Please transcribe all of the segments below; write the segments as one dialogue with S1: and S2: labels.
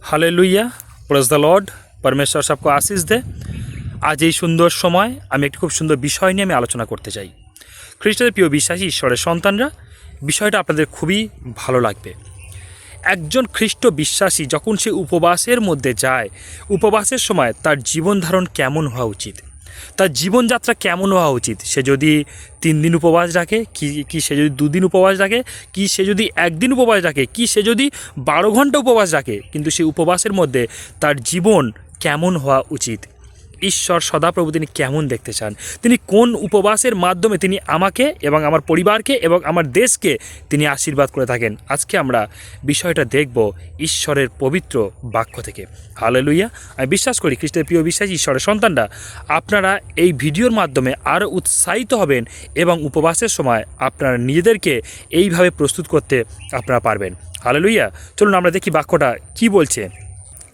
S1: Hallelujah, praise the Lord. परमेश्वर सबको आशीष दे। आज এই সুন্দর সময় আমি একটি খুব সুন্দর বিষয় নিয়ে আমি আলোচনা করতে চাই। খ্রিস্টের প্রিয় বিশ্বাসী ঈশ্বরের সন্তানরা, বিষয়টা আপনাদের খুবই ভালো লাগবে। একজন খ্রিস্ট বিশ্বাসী যখন সে উপবাসের মধ্যে যায়, উপবাসের সময় তার জীবন ধারণ কেমন হওয়া উচিত, তার জীবনযাত্রা কেমন হওয়া উচিত। সে যদি 3 দিন উপবাস রাখে, কি সে যদি 2 দিন উপবাস রাখে, কি সে যদি 1 দিন উপবাস রাখে, কি সে যদি 12 ঘন্টা উপবাস রাখে, কিন্তু সেই উপবাসের মধ্যে তার জীবন কেমন হওয়া উচিত। ঈশ্বর সদাপ্রভু তিনি কেমন দেখতে চান, তিনি কোন উপবাসের মাধ্যমে তিনি আমাকে এবং আমার পরিবারকে এবং আমার দেশকে তিনি আশীর্বাদ করে থাকেন। আজকে আমরা বিষয়টা দেখব ঈশ্বরের পবিত্র বাক্য থেকে। হালেলুয়া। আমি বিশ্বাস করি খ্রিস্টের প্রিয় বিশ্বাসী ঈশ্বরের সন্তানরা, আপনারা এই ভিডিওর মাধ্যমে আরও উৎসাহিত হবেন এবং উপবাসের সময় আপনারা নিজেদেরকে এইভাবে প্রস্তুত করতে আপনারা পারবেন। হালেলুয়া। চলুন আমরা দেখি বাক্যটা কি বলছে।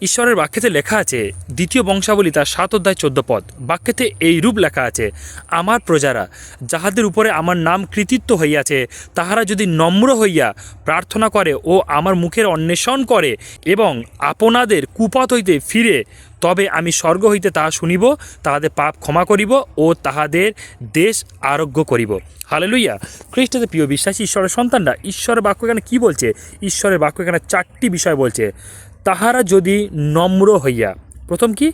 S1: ঈশ্বরের বাক্যেতে লেখা আছে, 2 বংশাবলী তার 7 অধ্যায় 14 পদ। বাক্যেতে এই রূপ লেখা আছে, আমার প্রজারা যাহাদের উপরে আমার নাম কৃতিত্ব হইয়াছে, তাহারা যদি নম্র হইয়া প্রার্থনা করে ও আমার মুখের অন্বেষণ করে এবং আপনাদের কুপথ হইতে ফিরে, তবে আমি স্বর্গ হইতে তাহা শুনিব, তাহাদের পাপ ক্ষমা করিব ও তাহাদের দেশ আরোগ্য করিব। হালেলুয়া। খ্রিস্টের প্রিয় বিশ্বাসী ঈশ্বরের সন্তানরা, ঈশ্বরের বাক্য এখানে কী বলছে? ঈশ্বরের বাক্য এখানে 4টি বিষয় বলছে। তাহারা যদি নম্র হইয়া, প্রথম কি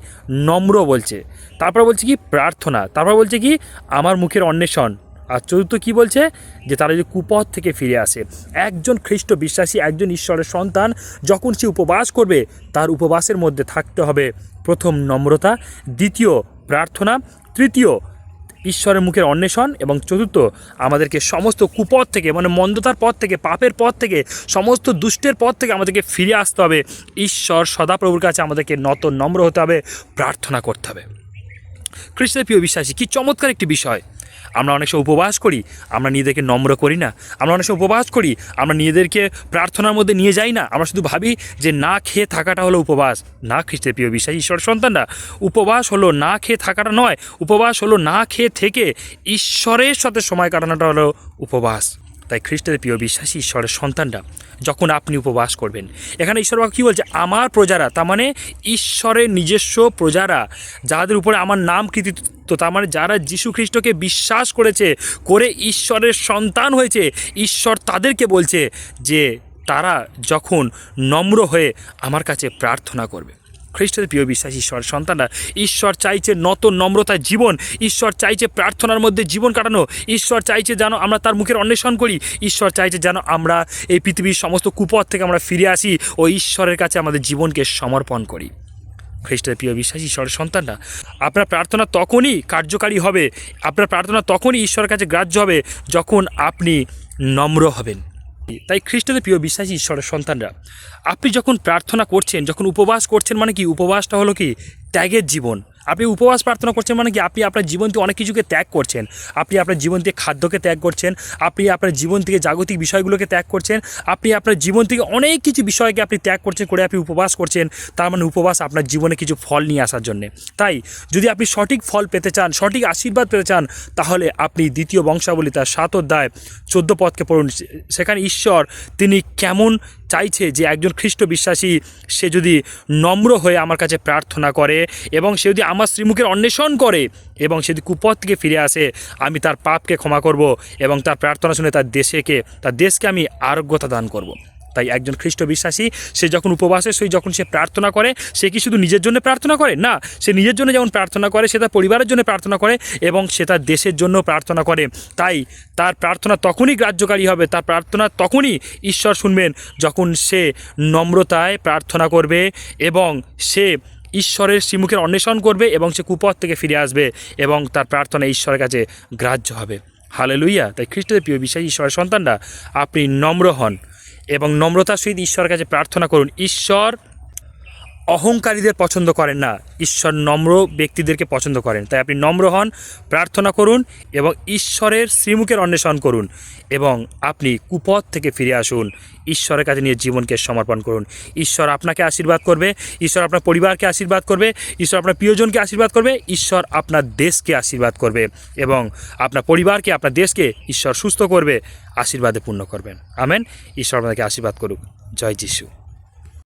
S1: নম্র বলছে, তারপর বলছে কি প্রার্থনা, তারপর বলছে কি আমার মুখের অন্বেষণ, আর চতুর্থ কি বলছে যে তারা যদি কুপথ থেকে ফিরে আসে। একজন খ্রিস্ট বিশ্বাসী, একজন ঈশ্বরের সন্তান যখন সে উপবাস করবে, তার উপবাসের মধ্যে থাকতে হবে প্রথম নম্রতা, দ্বিতীয় প্রার্থনা, তৃতীয় ঈশ্বরের মুখের অন্বেষণ এবং চতুর্থ আমাদেরকে সমস্ত কুপথ থেকে, মানে মন্দতার পথ থেকে, পাপের পথ থেকে, সমস্ত দুষ্টের পথ থেকে আমাদেরকে ফিরে আসতে হবে। ঈশ্বর সদাপ্রভুর কাছে আমাদেরকে নম্র হতে হবে, প্রার্থনা করতে হবে। খ্রিস্টের প্রিয় বিশ্বাসী, কি চমৎকার একটি বিষয়। আমরা অনেক সময় উপবাস করি, আমরা নিজেদেরকে নম্র করি না। আমরা অনেক সময় উপবাস করি, আমরা নিজেদেরকে প্রার্থনার মধ্যে নিয়ে যাই না। আমরা শুধু ভাবি যে না খেয়ে থাকাটা হলো উপবাস। না, খ্রিস্টের প্রিয় বিশ্বাসী ঈশ্বরের সন্তানরা, উপবাস হলো না খেয়ে থাকাটা নয়। উপবাস হলো না খেয়ে থেকে ঈশ্বরের সাথে সময় কাটানোটা হলো উপবাস। তাই খ্রিস্টের প্রিয় বিশ্বাসী ঈশ্বরের সন্তানরা, যখন আপনি উপবাস করবেন, এখানে ঈশ্বর বাক্য কী বলছে? আমার প্রজারা, তার মানে ঈশ্বরের নিজস্ব প্রজারা, যাদের উপরে আমার নাম কৃতিত্ব, তার মানে যারা যীশু খ্রিস্টকে বিশ্বাস করে ঈশ্বরের সন্তান হয়েছে, ঈশ্বর তাদেরকে বলছে যে তারা যখন নম্র হয়ে আমার কাছে প্রার্থনা করবে। খ্রিস্টের প্রিয় বিশ্বাসী ঈশ্বর সন্তানরা, ঈশ্বর চাইছে নম্রতার জীবন, ঈশ্বর চাইছে প্রার্থনার মধ্যে জীবন কাটানো, ঈশ্বর চাইছে যেন আমরা তার মুখের অন্বেষণ করি, ঈশ্বর চাইছে যেন আমরা এই পৃথিবীর সমস্ত কুপথ থেকে আমরা ফিরে আসি ও ঈশ্বরের কাছে আমাদের জীবনকে সমর্পণ করি। খ্রিস্টের প্রিয় বিশ্বাসী ঈশ্বরের সন্তানরা, আপনার প্রার্থনা তখনই কার্যকারী হবে, আপনার প্রার্থনা তখনই ঈশ্বরের কাছে গ্রাহ্য হবে যখন আপনি নম্র হবেন। তাই খ্রিস্টের প্রিয় বিশ্বাসী ঈশ্বরের সন্তানরা, আপনি যখন প্রার্থনা করছেন, যখন উপবাস করছেন, মানে কি উপবাসটা হলো কি ত্যাগের জীবন। আপনি উপবাস প্রার্থনা করছেন মানে কি আপনি আপনার জীবন থেকে অনেক কিছুকে ত্যাগ করছেন। আপনি আপনার জীবন থেকে খাদ্যকে ত্যাগ করছেন, আপনি আপনার জীবন থেকে জাগতিক বিষয়গুলোকে ত্যাগ করছেন, আপনি আপনার জীবন থেকে অনেক কিছু বিষয়কে আপনি ত্যাগ করছেন, করে আপনি উপবাস করছেন। তার মানে উপবাস আপনার জীবনে কিছু ফল নিয়ে আসার জন্যে। তাই যদি আপনি সঠিক ফল পেতে চান, সঠিক আশীর্বাদ পেতে চান, তাহলে আপনি 2 বংশাবলী তার 7 অধ্যায় 14 পদকে পড়ুন। সেখানে ঈশ্বর তিনি কেমন চাইছে যে একজন খ্রিস্ট বিশ্বাসী সে যদি নম্র হয়ে আমার কাছে প্রার্থনা করে এবং সে যদি আমার শ্রীমুখের অন্বেষণ করে এবং সে যদি কুপথ থেকে ফিরে আসে, আমি তার পাপকে ক্ষমা করব এবং তার প্রার্থনা শুনে তার দেশকে আমি আরোগ্যতা দান করব। তাই একজন খ্রিস্ট বিশ্বাসী সে যখন উপবাসে যখন সে প্রার্থনা করে, সে কি শুধু নিজের জন্য প্রার্থনা করে? না, সে নিজের জন্য যেমন প্রার্থনা করে, সে তার পরিবারের জন্য প্রার্থনা করে এবং সে তার দেশের জন্য প্রার্থনা করে। তাই তার প্রার্থনা তখনই গ্রাহ্যকারী হবে, তার প্রার্থনা তখনই ঈশ্বর শুনবেন যখন সে নম্রতায় প্রার্থনা করবে এবং সে ঈশ্বরের শ্রীমুখের অন্বেষণ করবে এবং সে কুপথ থেকে ফিরে আসবে এবং তার প্রার্থনা ঈশ্বরের কাছে গ্রাহ্য হবে। হালেলুয়া। তাই খ্রিস্টের প্রিয় বিশ্বাসী ঈশ্বরের সন্তানরা, আপনি নম্র হন এবং নম্রতার সহিত ঈশ্বরের কাছে প্রার্থনা করুন। ঈশ্বর অহংকারীদের পছন্দ করেন না, ঈশ্বর নম্র ব্যক্তিদেরকে পছন্দ করেন। তাই আপনি নম্র হন, প্রার্থনা করুন এবং ঈশ্বরের শ্রীমুখের অন্বেষণ করুন এবং আপনি কুপথ থেকে ফিরে আসুন। ঈশ্বরের কাছে নিয়ে জীবনকে সমর্পণ করুন। ঈশ্বর আপনাকে আশীর্বাদ করবে, ঈশ্বর আপনার পরিবারকে আশীর্বাদ করবে, ঈশ্বর আপনার প্রিয়জনকে আশীর্বাদ করবে, ঈশ্বর আপনার দেশকে আশীর্বাদ করবে এবং আপনার পরিবারকে, আপনার দেশকে ঈশ্বর সুস্থ করবে, আশীর্বাদে পূর্ণ করবেন। আমেন। ঈশ্বর আপনাকে আশীর্বাদ করুক। জয় যিশু।